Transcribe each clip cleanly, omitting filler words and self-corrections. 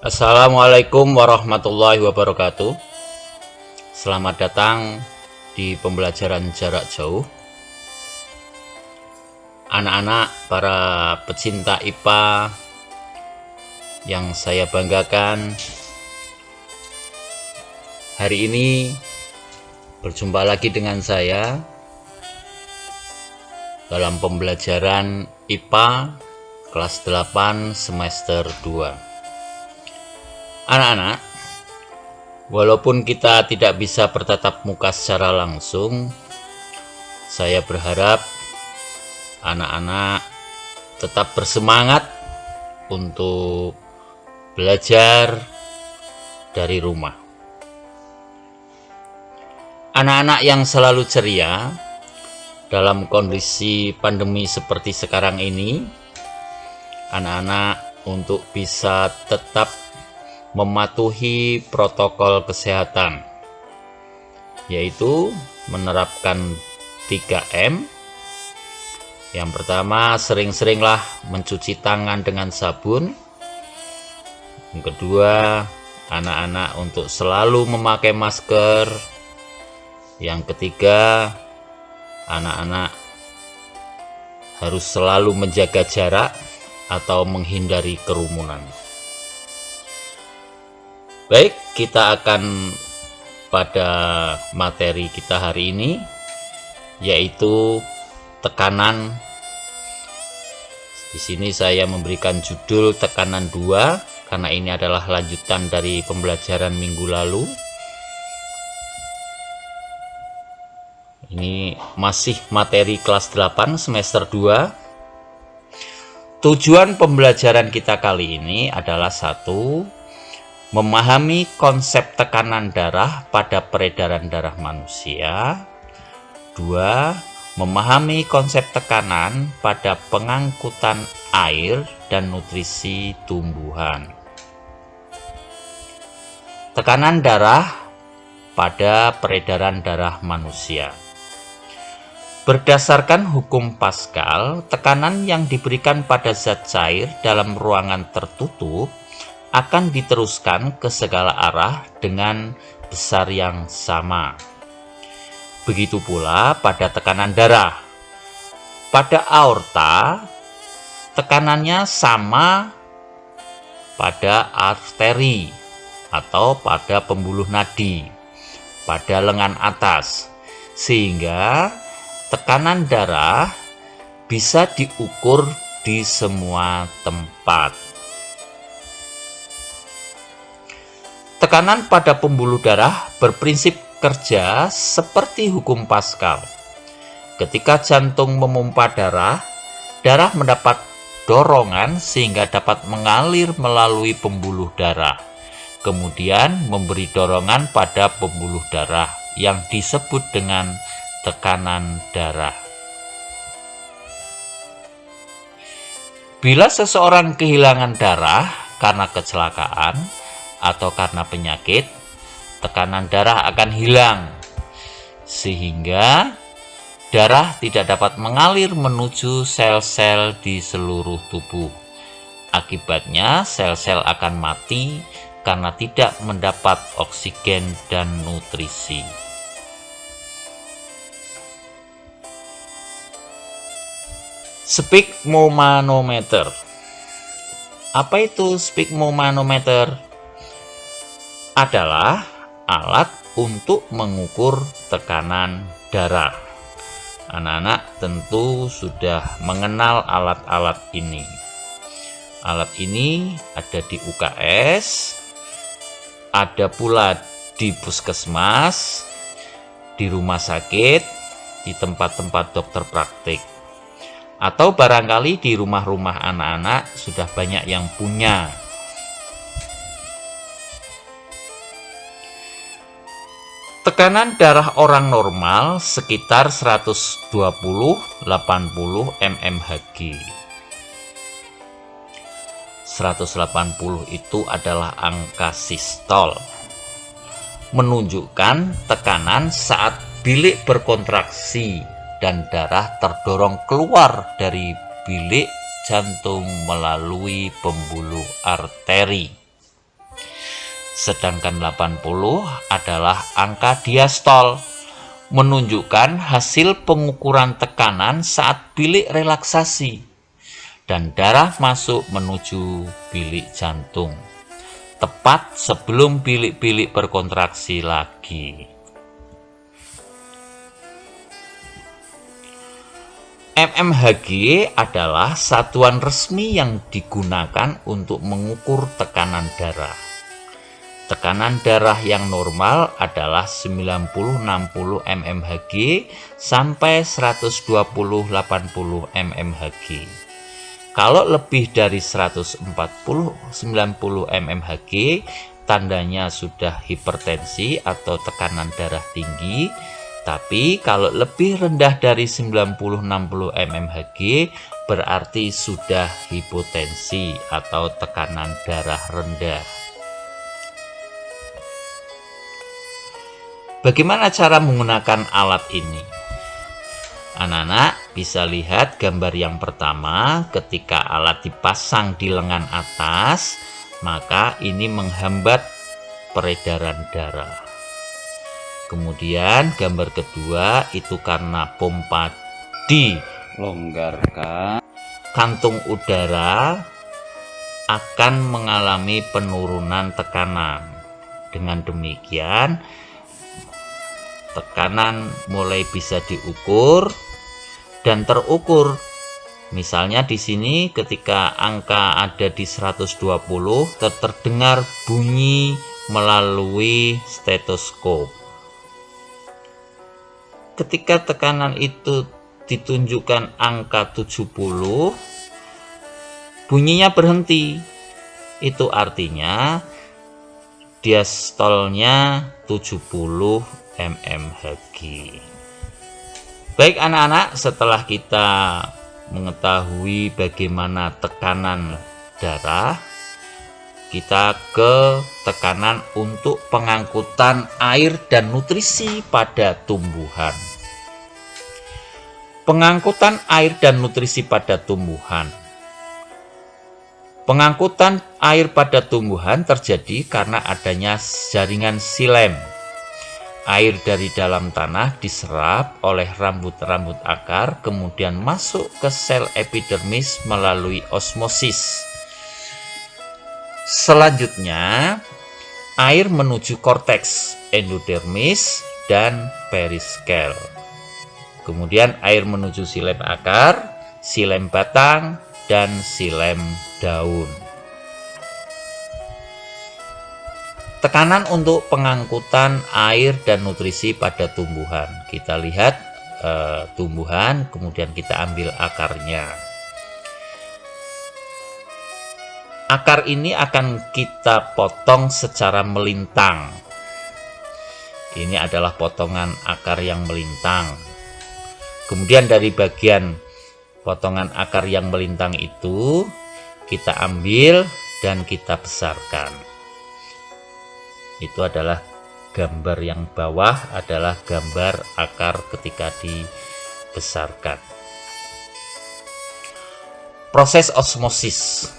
Assalamualaikum warahmatullahi wabarakatuh. Selamat datang di pembelajaran jarak jauh. Anak-anak para pecinta IPA yang saya banggakan, hari ini berjumpa lagi dengan saya dalam pembelajaran IPA kelas 8 semester 2. Anak-anak, walaupun kita tidak bisa bertatap muka secara langsung, saya berharap anak-anak tetap bersemangat untuk belajar dari rumah. Anak-anak yang selalu ceria dalam kondisi pandemi seperti sekarang ini, anak-anak untuk bisa tetap mematuhi protokol kesehatan, yaitu menerapkan 3M. Yang pertama, sering-seringlah mencuci tangan dengan sabun. Yang kedua, anak-anak untuk selalu memakai masker. Yang ketiga, anak-anak harus selalu menjaga jarak atau menghindari kerumunan. Baik, kita akan pada materi kita hari ini, yaitu tekanan. Di sini saya memberikan judul tekanan 2 karena ini adalah lanjutan dari pembelajaran minggu lalu. Ini masih materi kelas 8 semester 2. Tujuan pembelajaran kita kali ini adalah satu, memahami konsep tekanan darah pada peredaran darah manusia. 2. Memahami konsep tekanan pada pengangkutan air dan nutrisi tumbuhan. Tekanan darah pada peredaran darah manusia. Berdasarkan hukum Pascal, tekanan yang diberikan pada zat cair dalam ruangan tertutup akan diteruskan ke segala arah dengan besar yang sama. Begitu pula pada tekanan darah. Pada aorta, tekanannya sama pada arteri atau pada pembuluh nadi, pada lengan atas, sehingga tekanan darah bisa diukur di semua tempat. Tekanan pada pembuluh darah berprinsip kerja seperti hukum Pascal. Ketika jantung memompa darah, darah mendapat dorongan sehingga dapat mengalir melalui pembuluh darah, kemudian memberi dorongan pada pembuluh darah yang disebut dengan tekanan darah. Bila seseorang kehilangan darah karena kecelakaan atau karena penyakit, tekanan darah akan hilang, sehingga darah tidak dapat mengalir menuju sel-sel di seluruh tubuh. Akibatnya, sel-sel akan mati karena tidak mendapat oksigen dan nutrisi. Sphygmomanometer. Apa itu sphygmomanometer? Adalah alat untuk mengukur tekanan darah. Anak-anak tentu sudah mengenal alat-alat ini. Alat ini ada di UKS, ada pula di puskesmas, di rumah sakit, di tempat-tempat dokter praktik, atau barangkali di rumah-rumah anak-anak sudah banyak yang punya. Tekanan darah orang normal sekitar 120-80 mmHg. 180 itu adalah angka sistol, menunjukkan tekanan saat bilik berkontraksi dan darah terdorong keluar dari bilik jantung melalui pembuluh arteri. sedangkan 80 adalah angka diastol, menunjukkan hasil pengukuran tekanan saat bilik relaksasi dan darah masuk menuju bilik jantung, tepat sebelum bilik-bilik berkontraksi lagi. mmHg adalah satuan resmi yang digunakan untuk mengukur tekanan darah. Tekanan darah yang normal adalah 90-60 mmHg sampai 120-80 mmHg. Kalau lebih dari 140-90 mmHg, tandanya sudah hipertensi atau tekanan darah tinggi. Tapi kalau lebih rendah dari 90-60 mmHg, berarti sudah hipotensi atau tekanan darah rendah. Bagaimana cara menggunakan alat ini? Anak-anak bisa lihat gambar yang pertama. Ketika alat dipasang di lengan atas, maka ini menghambat peredaran darah. Kemudian gambar kedua itu karena pompa dilonggarkan, kantung udara akan mengalami penurunan tekanan. Dengan demikian, tekanan mulai bisa diukur dan terukur. Misalnya di sini ketika angka ada di 120, terdengar bunyi melalui stetoskop. Ketika tekanan itu ditunjukkan angka 70, bunyinya berhenti. Itu artinya diastolnya 70 mmHg. Baik anak-anak, setelah kita mengetahui bagaimana tekanan darah, kita ke tekanan untuk pengangkutan air dan nutrisi pada tumbuhan. Pengangkutan air dan nutrisi pada tumbuhan. Pengangkutan air pada tumbuhan terjadi karena adanya jaringan silem. Air dari dalam tanah diserap oleh rambut-rambut akar, kemudian masuk ke sel epidermis melalui osmosis. Selanjutnya, air menuju korteks, endodermis, dan periskel. Kemudian air menuju silem akar, silem batang, dan silem daun. Tekanan untuk pengangkutan air dan nutrisi pada tumbuhan. Kita lihat tumbuhan, kemudian kita ambil akarnya. Akar ini akan kita potong secara melintang. Ini adalah potongan akar yang melintang. Kemudian dari bagian potongan akar yang melintang itu kita ambil dan kita besarkan. Itu adalah gambar yang bawah adalah gambar akar ketika dibesarkan. Proses osmosis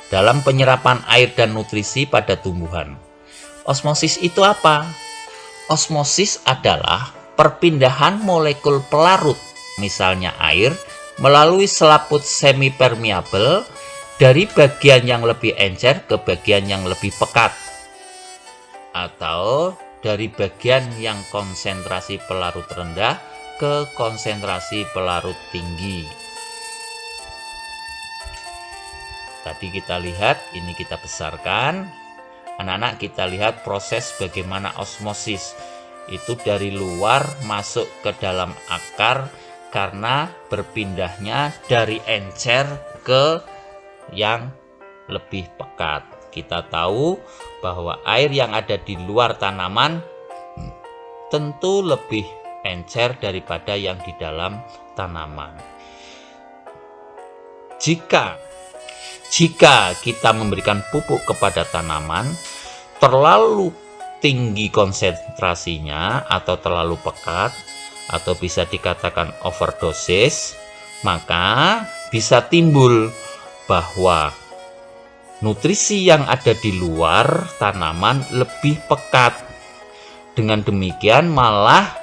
dalam penyerapan air dan nutrisi pada tumbuhan. Osmosis itu apa? Osmosis adalah perpindahan molekul pelarut, misalnya air, melalui selaput semi-permeabel dari bagian yang lebih encer ke bagian yang lebih pekat, atau dari bagian yang konsentrasi pelarut rendah ke konsentrasi pelarut tinggi. Tadi kita lihat, ini kita besarkan. Anak-anak kita lihat proses bagaimana osmosis. Itu dari luar masuk ke dalam akar karena berpindahnya dari encer ke yang lebih pekat. Kita tahu bahwa air yang ada di luar tanaman tentu lebih encer daripada yang di dalam tanaman. Jika kita memberikan pupuk kepada tanaman terlalu tinggi konsentrasinya atau terlalu pekat atau bisa dikatakan overdosis, maka bisa timbul bahwa nutrisi yang ada di luar tanaman lebih pekat. Dengan demikian malah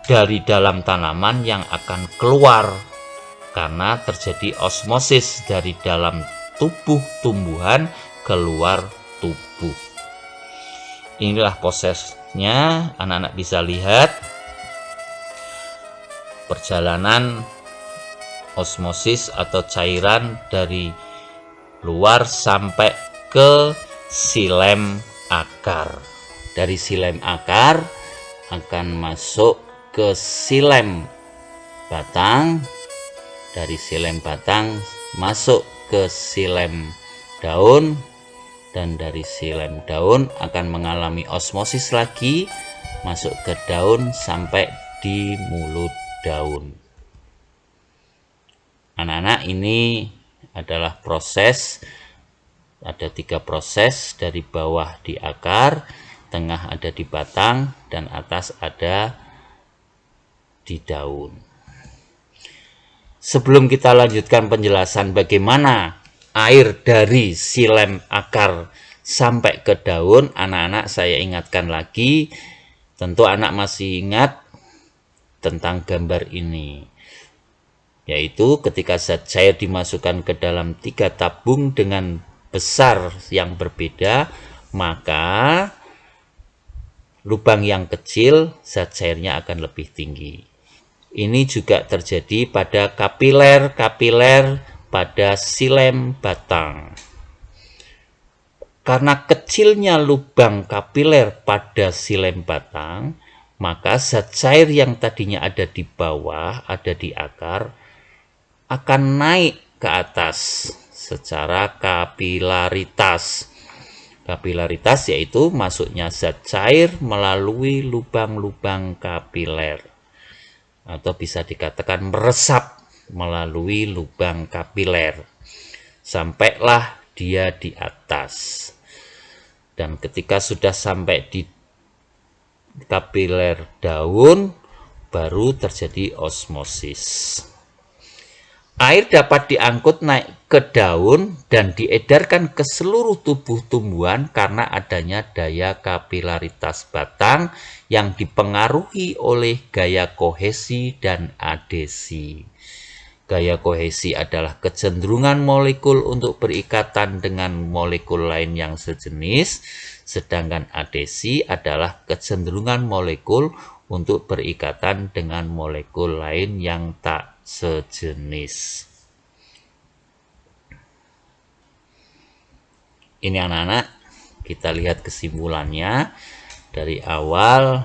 dari dalam tanaman yang akan keluar karena terjadi osmosis dari dalam tubuh tumbuhan keluar tubuh. Inilah prosesnya, anak-anak bisa lihat perjalanan osmosis atau cairan dari luar sampai ke silem akar. Dari silem akar akan masuk ke silem batang, dari silem batang masuk ke silem daun, dan dari silem daun akan mengalami osmosis lagi masuk ke daun sampai di mulut daun. Anak-anak, ini adalah proses, ada 3 proses, dari bawah di akar, tengah ada di batang, dan atas ada di daun. Sebelum kita lanjutkan penjelasan bagaimana air dari silem akar sampai ke daun, anak-anak saya ingatkan lagi, tentu anak masih ingat tentang gambar ini, yaitu ketika zat cair dimasukkan ke dalam 3 tabung dengan besar yang berbeda, maka lubang yang kecil zat cairnya akan lebih tinggi. Ini juga terjadi pada kapiler pada silem batang. Karena kecilnya lubang kapiler pada silem batang, maka zat cair yang tadinya ada di bawah, ada di akar, akan naik ke atas secara kapilaritas. Kapilaritas yaitu masuknya zat cair melalui lubang-lubang kapiler, atau bisa dikatakan meresap melalui lubang kapiler, sampailah dia di atas. Dan ketika sudah sampai di kapiler daun, baru terjadi osmosis. Air dapat diangkut naik ke daun dan diedarkan ke seluruh tubuh tumbuhan karena adanya daya kapilaritas batang yang dipengaruhi oleh gaya kohesi dan adhesi. Gaya kohesi adalah kecenderungan molekul untuk berikatan dengan molekul lain yang sejenis, sedangkan adhesi adalah kecenderungan molekul untuk berikatan dengan molekul lain yang tak sejenis. Ini anak-anak, kita lihat kesimpulannya. Dari awal,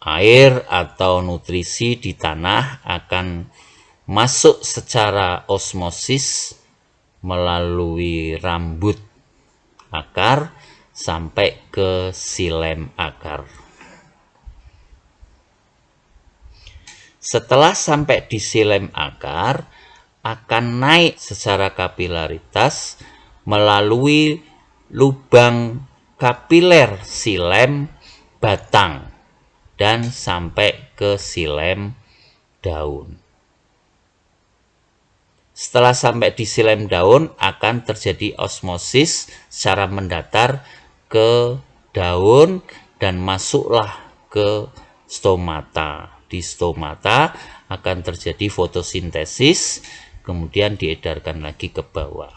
air atau nutrisi di tanah akan masuk secara osmosis melalui rambut akar sampai ke silem akar. Setelah sampai di silem akar, akan naik secara kapilaritas melalui lubang kapiler silem batang dan sampai ke silem daun. Setelah sampai di silem daun, akan terjadi osmosis secara mendatar ke daun dan masuklah ke stomata. Di stomata akan terjadi fotosintesis, kemudian diedarkan lagi ke bawah.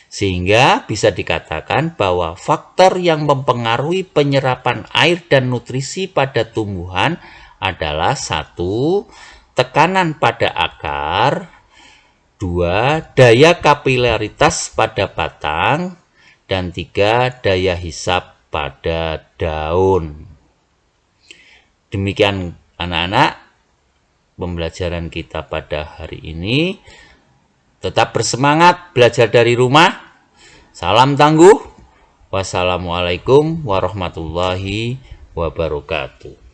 Sehingga bisa dikatakan bahwa faktor yang mempengaruhi penyerapan air dan nutrisi pada tumbuhan adalah 1. Tekanan pada akar, 2. Daya kapilaritas pada batang, dan 3. Daya hisap pada daun. Demikian anak-anak pembelajaran kita pada hari ini. Tetap bersemangat belajar dari rumah. Salam tangguh. Wassalamualaikum warahmatullahi wabarakatuh.